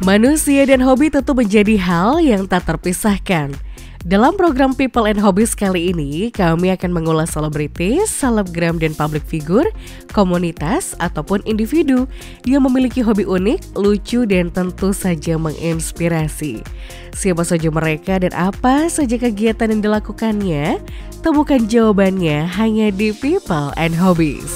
Manusia dan hobi tentu menjadi hal yang tak terpisahkan. Dalam program People and Hobbies kali ini, kami akan mengulas selebritis, selebgram dan public figure, komunitas ataupun individu yang memiliki hobi unik, lucu dan tentu saja menginspirasi. Siapa saja mereka dan apa saja kegiatan yang dilakukannya? Temukan jawabannya hanya di People and Hobbies.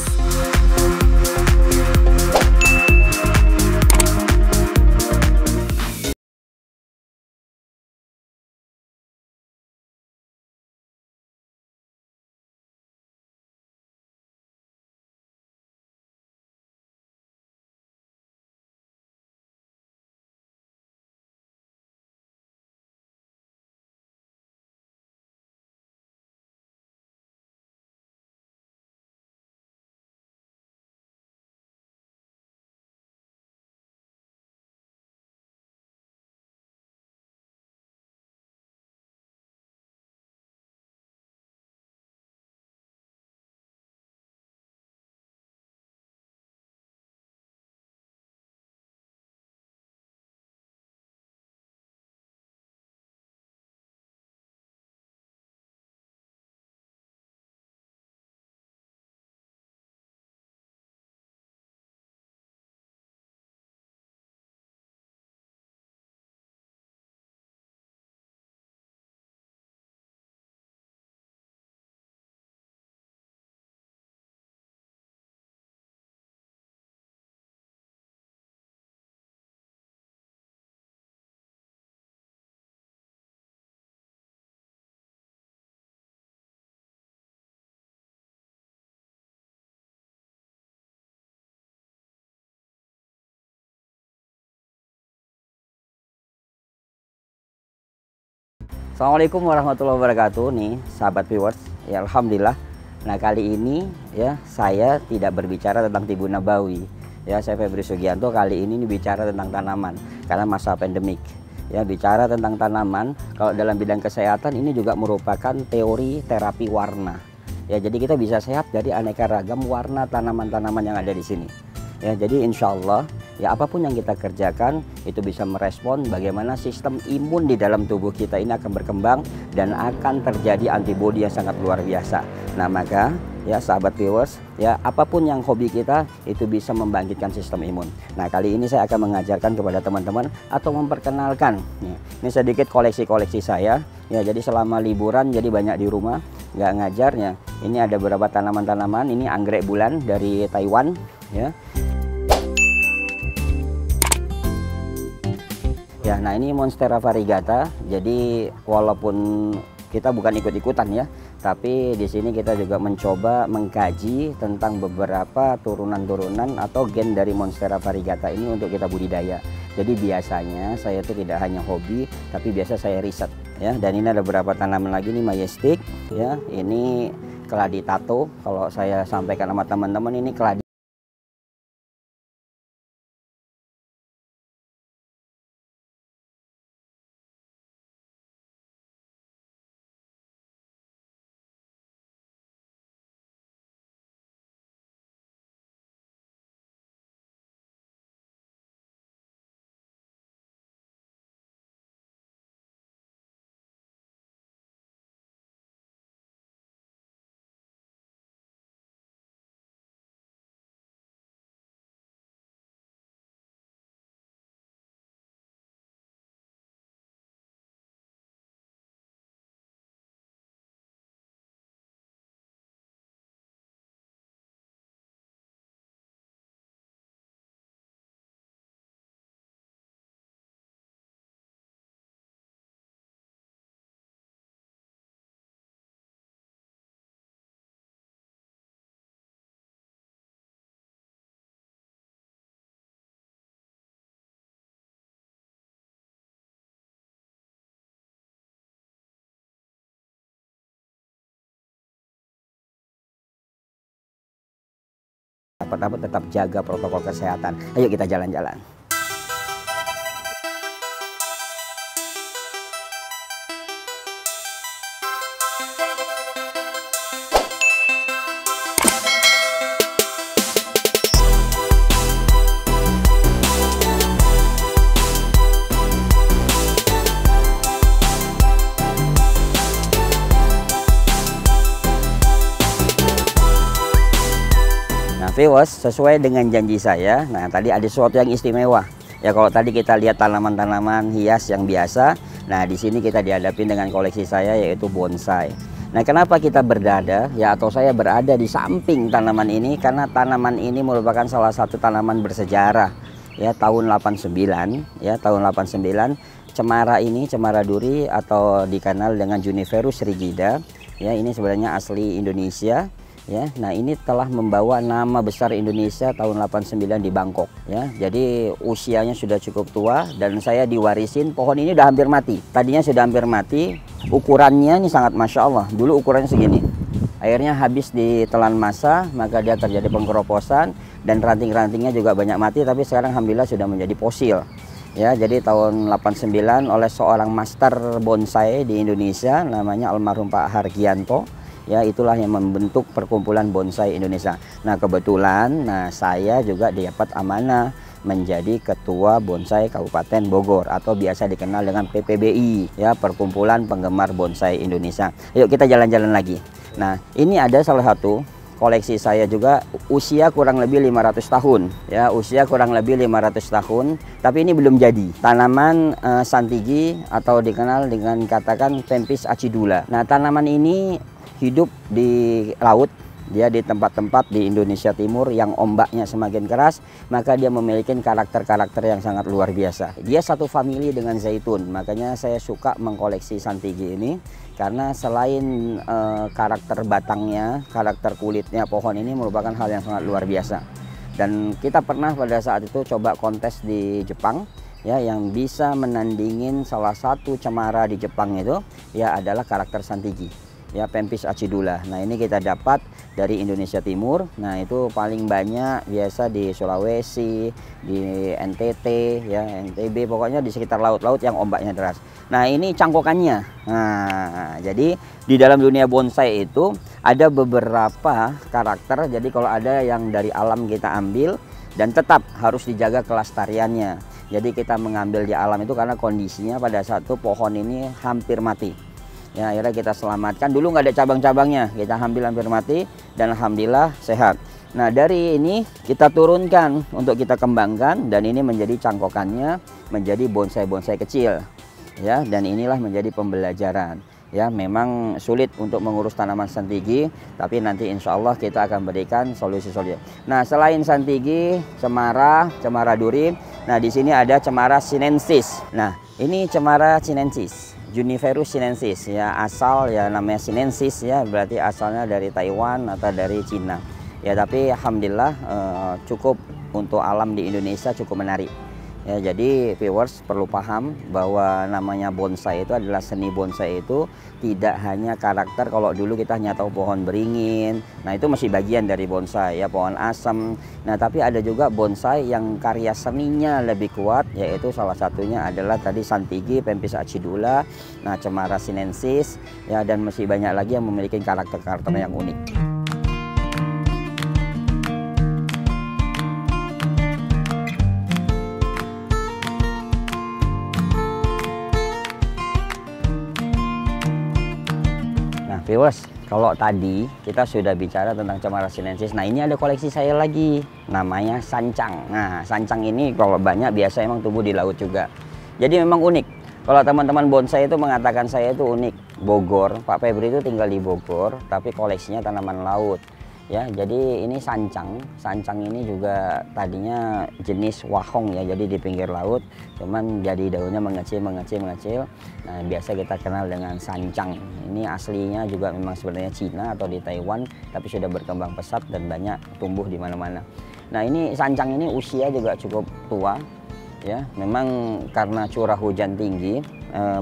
Assalamualaikum warahmatullahi wabarakatuh nih sahabat viewers ya, alhamdulillah. Nah kali ini ya saya tidak berbicara tentang Tibun Nabawi ya, saya Febri Sugianto kali ini bicara tentang tanaman karena masa pandemik ya. Bicara tentang tanaman kalau dalam bidang kesehatan ini juga merupakan teori terapi warna ya, jadi kita bisa sehat dari aneka ragam warna tanaman-tanaman yang ada di sini ya. Jadi insya Allah ya apapun yang kita kerjakan itu bisa merespon bagaimana sistem imun di dalam tubuh kita ini akan berkembang dan akan terjadi antibodi yang sangat luar biasa. Nah maka ya sahabat viewers ya apapun yang hobi kita itu bisa membangkitkan sistem imun. Nah kali ini saya akan mengajarkan kepada teman-teman atau memperkenalkan ya, ini sedikit koleksi-koleksi saya ya. Jadi selama liburan jadi banyak di rumah nggak ngajarnya. Ini ada beberapa tanaman-tanaman, ini anggrek bulan dari Taiwan ya. Ya, nah ini Monstera variegata. Jadi walaupun kita bukan ikut-ikutan ya, tapi di sini kita juga mencoba mengkaji tentang beberapa turunan-turunan atau gen dari Monstera variegata ini untuk kita budidaya. Jadi biasanya saya itu tidak hanya hobi, tapi biasa saya riset ya. Dan ini ada beberapa tanaman lagi nih, majestic ya. Ini keladi tato. Kalau saya sampaikan sama teman-teman ini keladi dapat tetap jaga protokol kesehatan. Ayo kita jalan-jalan. Nah, viewers, sesuai dengan janji saya, nah tadi ada sesuatu yang istimewa. Ya kalau tadi kita lihat tanaman-tanaman hias yang biasa, nah di sini kita dihadapi dengan koleksi saya yaitu bonsai. Nah, kenapa kita berada ya atau saya berada di samping tanaman ini? Karena tanaman ini merupakan salah satu tanaman bersejarah. Ya, tahun 89, ya tahun 89 cemara ini, cemara duri atau dikenal dengan Juniperus rigida, ya ini sebenarnya asli Indonesia. Ya, nah ini telah membawa nama besar Indonesia tahun 89 di Bangkok. Ya, jadi usianya sudah cukup tua dan saya diwarisin pohon ini udah hampir mati. Tadinya sudah hampir mati. Ukurannya ini sangat masya Allah. Dulu ukurannya segini. Akhirnya habis ditelan massa, maka dia terjadi pengkeroposan dan ranting-rantingnya juga banyak mati. Tapi sekarang alhamdulillah sudah menjadi fosil. Ya, jadi tahun 89 oleh seorang master bonsai di Indonesia namanya almarhum Pak Hargianto. Ya, itulah yang membentuk perkumpulan bonsai Indonesia. Nah, kebetulan saya juga dapat amanah menjadi ketua bonsai Kabupaten Bogor atau biasa dikenal dengan PPBI, ya Perkumpulan Penggemar Bonsai Indonesia. Yuk kita jalan-jalan lagi. Nah, ini ada salah satu koleksi saya juga, usia kurang lebih 500 tahun. Ya, usia kurang lebih 500 tahun, tapi ini belum jadi. Tanaman santigi atau dikenal dengan katakan Pempis acidula. Nah, tanaman ini hidup di laut, dia di tempat-tempat di Indonesia Timur yang ombaknya semakin keras, maka dia memiliki karakter-karakter yang sangat luar biasa. Dia satu famili dengan zaitun, makanya saya suka mengkoleksi santigi ini karena selain karakter batangnya, karakter kulitnya pohon ini merupakan hal yang sangat luar biasa. Dan kita pernah pada saat itu coba kontes di Jepang, ya yang bisa menandingin salah satu cemara di Jepang itu ya adalah karakter santigi. Ya, Pempis acidula. Nah, ini kita dapat dari Indonesia Timur. Nah, itu paling banyak biasa di Sulawesi, di NTT, ya NTB, pokoknya di sekitar laut-laut yang ombaknya deras. Nah, ini cangkokannya. Nah, jadi di dalam dunia bonsai itu ada beberapa karakter. Jadi kalau ada yang dari alam kita ambil dan tetap harus dijaga kelestariannya. Jadi kita mengambil di alam itu karena kondisinya pada saat itu pohon ini hampir mati. Ya, akhirnya kita selamatkan. Dulu nggak ada cabang-cabangnya, kita ambil hampir mati dan alhamdulillah sehat. Nah, dari ini kita turunkan untuk kita kembangkan dan ini menjadi cangkokannya menjadi bonsai-bonsai kecil. Ya, dan inilah menjadi pembelajaran. Ya, memang sulit untuk mengurus tanaman santigi, tapi nanti insya Allah kita akan berikan solusi-solusi. Nah, selain santigi, cemara duri, nah di sini ada cemara sinensis. Nah, ini cemara sinensis. Juniperus sinensis, ya asal ya namanya sinensis, ya berarti asalnya dari Taiwan atau dari Cina. Ya, tapi alhamdulillah cukup untuk alam di Indonesia cukup menarik. Ya, jadi viewers perlu paham bahwa namanya bonsai itu adalah seni bonsai itu tidak hanya karakter. Kalau dulu kita hanya tahu pohon beringin, nah itu masih bagian dari bonsai, ya pohon asem. Nah, tapi ada juga bonsai yang karya seninya lebih kuat, yaitu salah satunya adalah tadi santigi, Pempis acidula, nah cemara sinensis, ya dan masih banyak lagi yang memiliki karakter-karakter yang unik. Viewers, kalau tadi kita sudah bicara tentang cemara sinensis, nah ini ada koleksi saya lagi, namanya sancang. Nah, sancang ini kalau banyak biasa emang tumbuh di laut juga. Jadi memang unik. Kalau teman-teman bonsai itu mengatakan saya itu unik. Bogor, Pak Febri itu tinggal di Bogor, tapi koleksinya tanaman laut. Ya, jadi ini sancang. Sancang ini juga tadinya jenis wahong ya, jadi di pinggir laut, cuman jadi daunnya mengecil. Nah, biasa kita kenal dengan sancang. Ini aslinya juga memang sebenarnya Cina atau di Taiwan, tapi sudah berkembang pesat dan banyak tumbuh di mana-mana. Nah, ini sancang ini usia juga cukup tua. Ya, memang karena curah hujan tinggi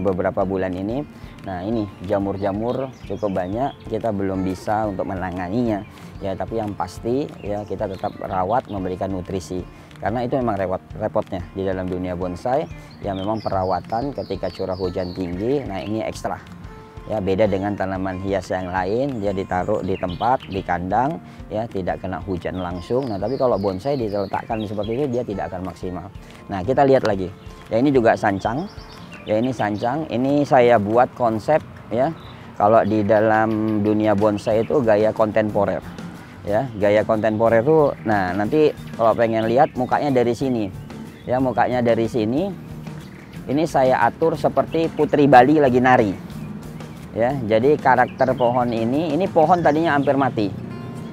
beberapa bulan ini. Nah, ini jamur-jamur cukup banyak, kita belum bisa untuk menanganinya. Ya, tapi yang pasti ya kita tetap rawat, memberikan nutrisi. Karena itu memang repotnya di dalam dunia bonsai, ya memang perawatan ketika curah hujan tinggi, nah ini ekstra. Ya, beda dengan tanaman hias yang lain, dia ditaruh di tempat, di kandang, ya tidak kena hujan langsung. Nah, tapi kalau bonsai diletakkan seperti itu, dia tidak akan maksimal. Nah, kita lihat lagi. Ya, ini juga sancang. Ya, ini sancang. Ini saya buat konsep ya. Kalau di dalam dunia bonsai itu gaya kontemporer. Ya, gaya kontemporer tuh, nah nanti kalau pengen lihat mukanya dari sini, ya mukanya dari sini, ini saya atur seperti Putri Bali lagi nari, ya. Jadi karakter pohon ini pohon tadinya hampir mati,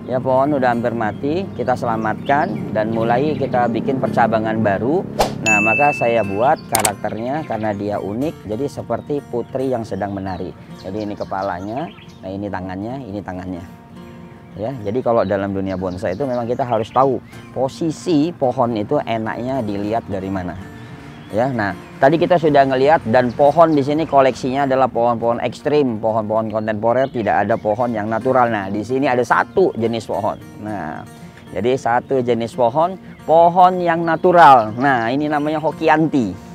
ya pohon udah hampir mati, kita selamatkan dan mulai kita bikin percabangan baru. Nah maka saya buat karakternya karena dia unik, jadi seperti putri yang sedang menari. Jadi ini kepalanya, nah ini tangannya. Ya, jadi kalau dalam dunia bonsai itu memang kita harus tahu posisi pohon itu enaknya dilihat dari mana. Ya, nah tadi kita sudah ngelihat dan pohon di sini koleksinya adalah pohon-pohon ekstrim, pohon-pohon kontemporer, tidak ada pohon yang natural. Nah, di sini ada satu jenis pohon. Nah, jadi satu jenis pohon yang natural. Nah, ini namanya Hokianti.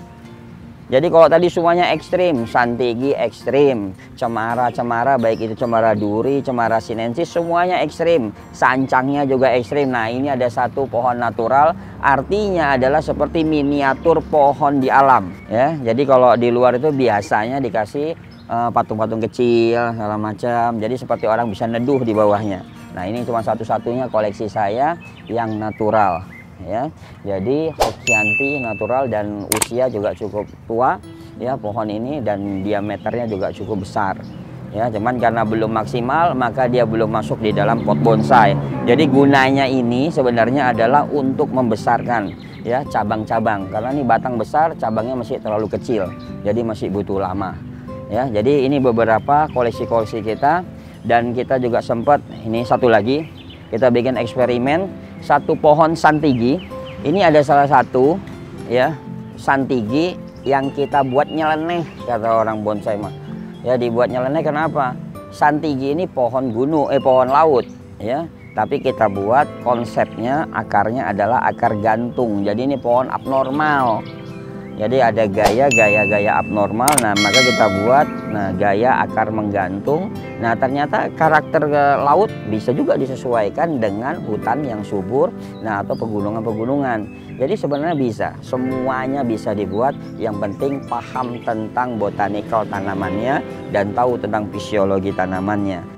Jadi kalau tadi semuanya ekstrim, Santigi ekstrim, cemara baik itu cemara duri, cemara sinensis, semuanya ekstrim. Sancangnya juga ekstrim. Nah ini ada satu pohon natural, artinya adalah seperti miniatur pohon di alam. Ya, jadi kalau di luar itu biasanya dikasih patung-patung kecil, segala macam. Jadi seperti orang bisa neduh di bawahnya. Nah ini cuma satu-satunya koleksi saya yang natural. Ya, jadi Hokianti natural dan usia juga cukup tua ya pohon ini, dan diameternya juga cukup besar ya, cuman karena belum maksimal maka dia belum masuk di dalam pot bonsai. Jadi gunanya ini sebenarnya adalah untuk membesarkan ya cabang-cabang, karena ini batang besar, cabangnya masih terlalu kecil, jadi masih butuh lama ya. Jadi ini beberapa koleksi-koleksi kita, dan kita juga sempat ini satu lagi kita bikin eksperimen. Satu pohon Santigi, ini ada salah satu ya Santigi yang kita buat nyeleneh, kata orang bonsai mah. Ya dibuat nyeleneh kenapa? Santigi ini pohon gunung, pohon laut ya. Tapi kita buat konsepnya akarnya adalah akar gantung. Jadi ini pohon abnormal. Jadi ada gaya abnormal. Nah maka kita buat gaya akar menggantung. Nah ternyata karakter laut bisa juga disesuaikan dengan hutan yang subur, nah atau pegunungan-pegunungan. Jadi sebenarnya bisa, semuanya bisa dibuat. Yang penting paham tentang botanikal tanamannya dan tahu tentang fisiologi tanamannya.